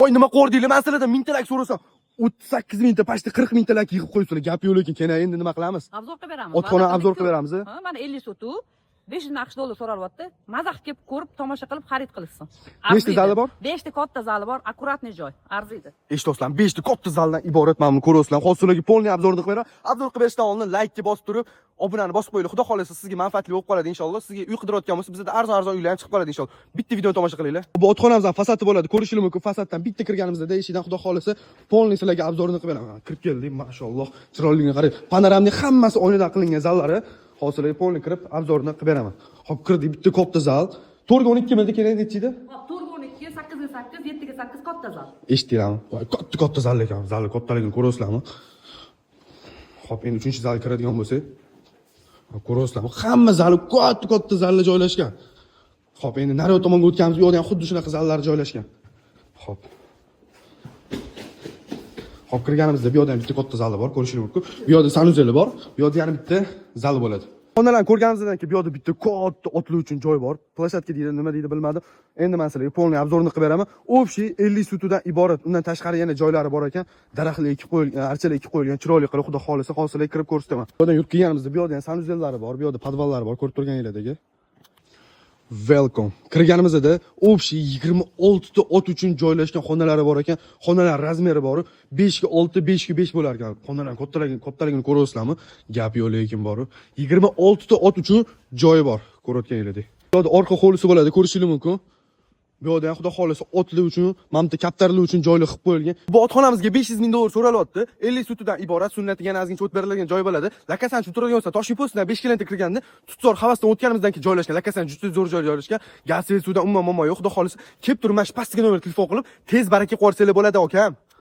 Voy nima qo'rdinglar? Masalada mingtalak so'rasam 38 mingta, pashti 40 mingtalak yig'ib qo'yibsizlar. Gap yo'q lekin, keyin endi nima qilamiz? Obzor qilib beramiz. Otxona obzor qilib beramiz. Ha, mana 50 sotu, 500 AQSh dollar so'ralyapti. Mazax kelib ko'rib, tomosha qilib xarid qilsin. Nechta zali bor? 5 ta katta zali bor, akkuratniy joy, arziydi. Eshitosizlar, 5 ta katta zaldan iborat mana buni ko'ryapsizlar. Hozir sizlarga polniy obzorni qilib beraman. Obzor qilib berishdan oldin like bosib turib, obunani bosib qo'yinglar. Xudo xolasa sizga manfaatli bo'lib qoladi inshaalloh. Sizga uy qidirayotgan bo'lsa, bizda arzon uylar ham chiqib qoladi inshaalloh. Bitta videoni tomosha qilinglar. Bu otxonamizdan fasadi bo'ladi. Ko'rishingiz mumkin. Fasaddan bitta kirganimizda eshigidan xudo xolasa polniy sizlarga obzorni qilib beraman. Kirib keldik, mashalloh. Chiroyligiga qarang. Panoramning hammasi oynadan qilingan zallari. Hozirlar polniy kirib obzorni qilib beraman. Hop kirdik, bitta katta zal. 4 ga 12 milda kerak nechida? Hop, 4 ga 12, 8 ga 8, 7 ga 8 katta zal. Eshitdinglarmi? Voy, katta zal ekan. Zalni kattaligini ko'ryapsizlarmi? Hop, endi 3-zalga kiradigan bo'lsak, ko'ryapsizlarmi? Hamma zali katta zallar joylashgan. Hop, endi naryoq tomonga o'tganimiz bu yerda ham xuddi shunaqa zallar joylashgan. Hop. Hop, kirganimizda bu yerda ham bitta katta zali bor, ko'rishingiz mumkin. Bu yerda sanuzeli bor, bu yerda yana bitta zal bo'ladi. Xonalarni ko'rganimizdan keyin bu yerda bitta katta otlar uchun joy bor. Plashatka deydi, nima deydi bilmadim. Endi men sizlarga polniy obzorni qilib beraman. Общий 50 sotudan iborat. Undan tashqari yana joylari bor ekan. Daraxtlar ekib qo'yilgan, archalar ekib qo'yilgan, chiroyli qilib, xudo xolisa hozirlar kirib ko'rsataman. Bu yerdan yurib kelganimizda bu yerda ham sanuzellari bor, bu yerda podvallari bor, ko'rib turganinglardagi. Welcome. Kirganimizda общий 26 ta ot uchun joylashgan xonalari bor ekan. Xonalar razmeri bor. 5 ga 6, 5 ga 5 bo'lar ekan. Xonalar kattaligini ko'ryapsizlarmi? Gap yo'q lekin bor. 26 ta ot uchun joyi bor, ko'rayotganinglardek. Bu yerda orqa hovlisi bo'ladi, ko'rishingiz mumkin. Bu yerda ham xudo xolisa otlar uchun, mamta kaptarlar uchun joylar qilib qo'yilgan. Bu otxonamizga 500 ming dollar so'ralyapti. 50 sotudan iborat, sunnatiga yana ozgina o't berilgan joy bo'ladi. Lakasan turadigan bo'lsa, Toshkentdan 5 kilometr kirganda, Tutzor havasdan o'tganimizdan keyin joylashgan. Lakasan juda zo'r joy joylashgan. Gaz va suvdan umuman muammo yo'q. Xudo xolisa kelib turib, mana shu pastga nomer telefon qilib, tez baraka qo'rsanglar bo'ladi, akam.